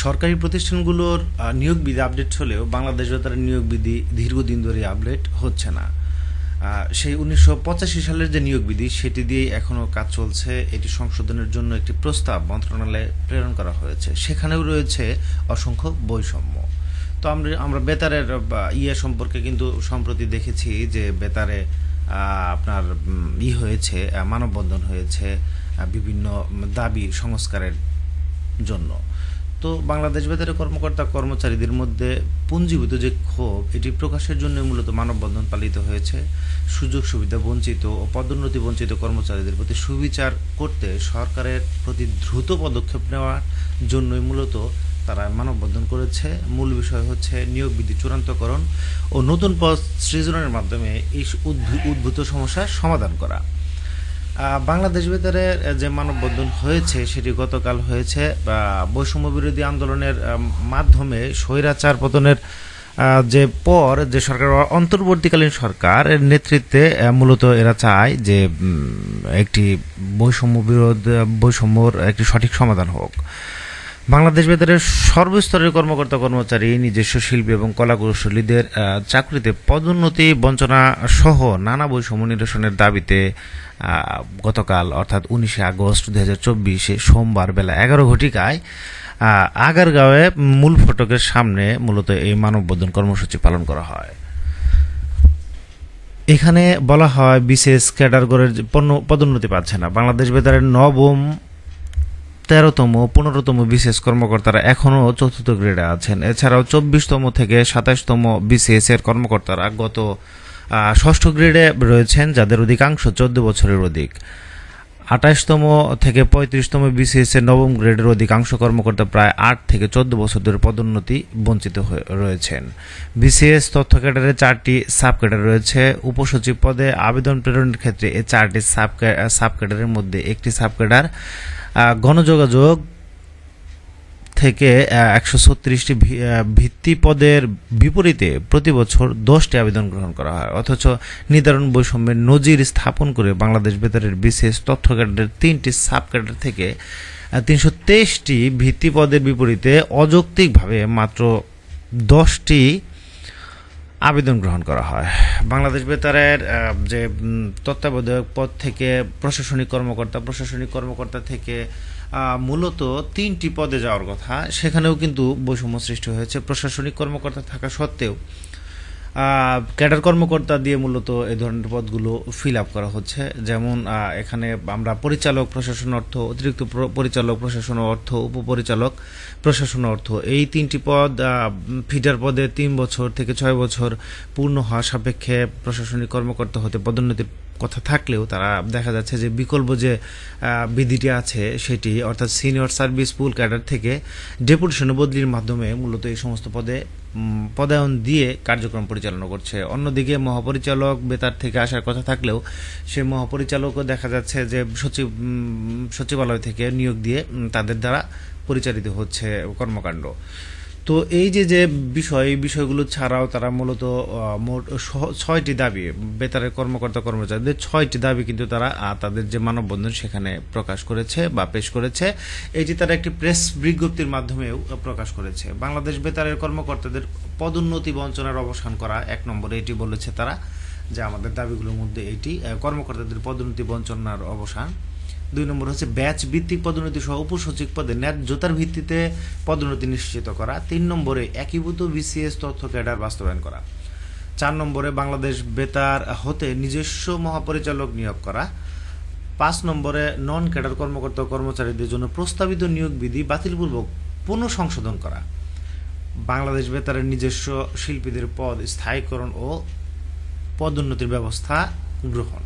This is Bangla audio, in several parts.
সরকারি প্রতিষ্ঠানগুলোর নিয়োগ বিধি আপডেট হলেও বাংলাদেশ বেতারের নিয়োগ বিধি দীর্ঘদিন ধরে আপডেট হচ্ছে না। সেই ১৯৮৫ সালের যে নিয়োগ বিধি সেটি দিয়ে এখনও কাজ চলছে। এটি সংশোধনের জন্য একটি প্রস্তাব মন্ত্রণালয়ে প্রেরণ করা হয়েছে। সেখানেও রয়েছে অসংখ্য বৈষম্য। তো আমরা বেতারের সম্পর্কে কিন্তু সম্প্রতি দেখেছি যে বেতারে আপনার হয়েছে, মানববন্ধন হয়েছে বিভিন্ন দাবি সংস্কারের জন্য। তো বাংলাদেশ বেতারের কর্মকর্তা কর্মচারীদের মধ্যে পুঞ্জীভূত যে ক্ষোভ, এটি প্রকাশের জন্য মূলত মানববন্ধন পালিত হয়েছে। সুযোগ সুবিধা বঞ্চিত ও পদোন্নতি বঞ্চিত কর্মচারীদের প্রতি সুবিচার করতে সরকারের প্রতি দ্রুত পদক্ষেপ নেওয়ার জন্যই মূলত তারা মানববন্ধন করেছে। মূল বিষয় হচ্ছে নিয়োগ বিধি চূড়ান্তকরণ ও নতুন পদ সৃজনের মাধ্যমে এই উদ্ভূত সমস্যার সমাধান করা। বাংলাদেশ বেতারের যে মানববন্ধন হয়েছে সেটি গতকাল হয়েছে বৈষম্য বিরোধী আন্দোলনের মাধ্যমে স্বৈরাচার পতনের যে সরকার, অন্তর্বর্তীকালীন সরকারের নেতৃত্বে মূলত এরা চায় যে একটি বৈষম্যর একটি সঠিক সমাধান হোক। বাংলাদেশ বেতারের সর্বস্তরের কর্মকর্তা কর্মচারী, নিজস্ব শিল্পী এবং কলাকুশলীদের চাকরিতে পদোন্নতি বঞ্চনা সহ নানা বৈষম্য নিরসনের দাবিতে গতকাল অর্থাৎ ১৯ আগস্ট ২০২৪ সোমবার বেলা ১১ ঘটিকায় আগারগাঁওয়ে মূল ফটকের সামনে মূলত এই মানববন্ধন কর্মসূচি পালন করা হয়। এখানে বলা হয় বিশেষ ক্যাডারগড়ের পদোন্নতি পাচ্ছে না। বাংলাদেশ বেতারের নবম, ১৩তম, ১৫তম বিসিএস কর্মকর্তারা এখনও চতুর্থ গ্রেডে আছেন। এছাড়াও ২৪তম থেকে ২৭তম বিসিএস এর কর্মকর্তারা গত ষষ্ঠ গ্রেডে রয়েছেন, যাদের অধিকাংশ ১৪ বছরের অধিক। ২৮তম থেকে ৩৫তম বিসিএস এর নবম গ্রেডের অধিকাংশ কর্মকর্তা প্রায় ৮ থেকে ১৪ বছর ধরে পদোন্নতি বঞ্চিত রয়েছেন। বিসিএস তথ্য ক্যাডারে ৪টি সাব ক্যাডার রয়েছে। উপসচিব পদে আবেদন প্রেরণের ক্ষেত্রে এই ৪টি সাব ক্যাডারের মধ্যে একটি সাব ক্যাডার গণযোগাযোগ থেকে ১৩৬টি ভিত্তি পদের বিপরীতে প্রতি বছর ১০টি আবেদন গ্রহণ করা হয়। অথচ নির্ধারণ বৈষম্যের নজির স্থাপন করে বাংলাদেশ বেতারের বিশেষ তথ্য ক্যাডারের ৩টি সাব ক্যাডার থেকে ৩২৩টি ভিত্তি পদের বিপরীতে অযৌক্তিকভাবে মাত্র ১০টি আবেদন গ্রহণ করা হয়। বাংলাদেশ বেতারের যে তত্ত্বাবধায়ক পদ থেকে প্রশাসনিক কর্মকর্তা থেকে মূলত ৩টি পদে যাওয়ার কথা, সেখানেও কিন্তু বৈষম্য সৃষ্টি হয়েছে। প্রশাসনিক কর্মকর্তা থাকা সত্ত্বেও ক্যাডার কর্মকর্তা দিয়ে মূলত এই ধরনের পদগুলো ফিল আপ করা হচ্ছে। যেমন এখানে আমরা পরিচালক প্রশাসন অর্থ, অতিরিক্ত পরিচালক প্রশাসন অর্থ, উপপরিচালক প্রশাসন অর্থ, এই 3টি পদ ফিডার পদে 3 বছর থেকে 6 বছর পূর্ণ হওয়া সাপেক্ষে প্রশাসনিক কর্মকর্তা হতে পদোন্নতির কথা থাকলেও তারা দেখা যাচ্ছে যে বিকল্প যে বিধিটি আছে সেটি অর্থাৎ সিনিয়র সার্ভিস পুল ক্যাডার থেকে ডেপুটেশন বদলির মাধ্যমে মূলত এই সমস্ত পদে পদায়ন দিয়ে কার্যক্রম পরিচালনা করছে। অন্যদিকে মহাপরিচালক বেতার থেকে আসার কথা থাকলেও সে মহাপরিচালকও দেখা যাচ্ছে যে সচিবালয় থেকে নিয়োগ দিয়ে তাদের দ্বারা পরিচালিত হচ্ছে কর্মকাণ্ড। তো এই যে বিষয়গুলো ছাড়াও তারা মূলত মোট 6টি দাবি, বেতারের কর্মকর্তা কর্মচারীদের 6টি দাবি কিন্তু তারা তাদের যে মানববন্ধন সেখানে প্রকাশ করেছে বা পেশ করেছে। এটি তারা একটি প্রেস বিজ্ঞপ্তির মাধ্যমেও প্রকাশ করেছে। বাংলাদেশ বেতারের কর্মকর্তাদের পদোন্নতি বঞ্চনার অবসান করা 1 নম্বরে, এটি বলেছে তারা যে আমাদের দাবিগুলোর মধ্যে এটি কর্মকর্তাদের পদোন্নতি বঞ্চনার অবসান। 2 নম্বর হচ্ছে ব্যাচ ভিত্তিক পদোন্নতি সহ উপসচিব পদে ন্যায্যতার ভিত্তিতে পদোন্নতি নিশ্চিত করা। 3 নম্বরে একীভূত বিসিএস তথ্য ক্যাডার বাস্তবায়ন করা। 4 নম্বরে বাংলাদেশ বেতার হতে নিজস্ব মহাপরিচালক নিয়োগ করা। 5 নম্বরে নন ক্যাডার কর্মকর্তা কর্মচারীদের জন্য প্রস্তাবিত নিয়োগ বিধি বাতিলপূর্বক পুনঃসংশোধন করা। বাংলাদেশ বেতারের নিজস্ব শিল্পীদের পদ স্থায়ীকরণ ও পদোন্নতির ব্যবস্থা গ্রহণ।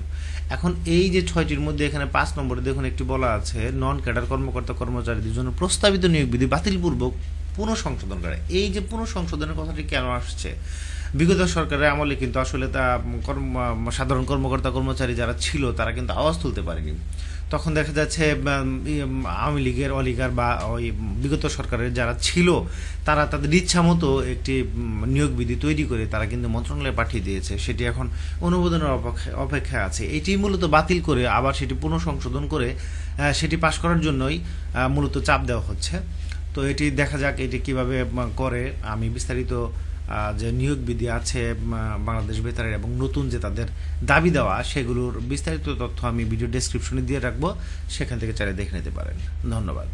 এখন এই যে 6টির মধ্যে এখানে 5 নম্বরে দেখুন একটি বলা আছে নন ক্যাডার কর্মকর্তা কর্মচারীদের জন্য প্রস্তাবিত নিয়োগ বিধি বাতিলপূর্বক পুনঃসংশোধন করে। এই যে পুনঃসংশোধনের কথাটি কেন আসছে? বিগত সরকারের আমলে কিন্তু আসলে তা সাধারণ কর্মকর্তা কর্মচারী যারা ছিল তারা কিন্তু আওয়াজ তুলতে পারেনি। তখন দেখা যাচ্ছে আওয়ামী লীগের অলিগার বা ওই বিগত সরকারের যারা ছিল তারা তাদের ইচ্ছা মতো একটি নিয়োগ বিধি তৈরি করে তারা কিন্তু মন্ত্রণালয়ে পাঠিয়ে দিয়েছে। সেটি এখন অনুমোদনের অপেক্ষায় আছে। এটি মূলত বাতিল করে আবার সেটি পুনঃসংশোধন করে সেটি পাশ করার জন্যই মূলত চাপ দেওয়া হচ্ছে। তো এটি দেখা যাক এটি কিভাবে করে। আমি বিস্তারিত যে নিয়োগ বিধি আছে বাংলাদেশ বেতারের এবং নতুন যে তাদের দাবি দেওয়া সেগুলোর বিস্তারিত তথ্য আমি ভিডিও ডেসক্রিপশনে দিয়ে রাখবো, সেখান থেকে চাইলে দেখে নিতে পারেন। ধন্যবাদ।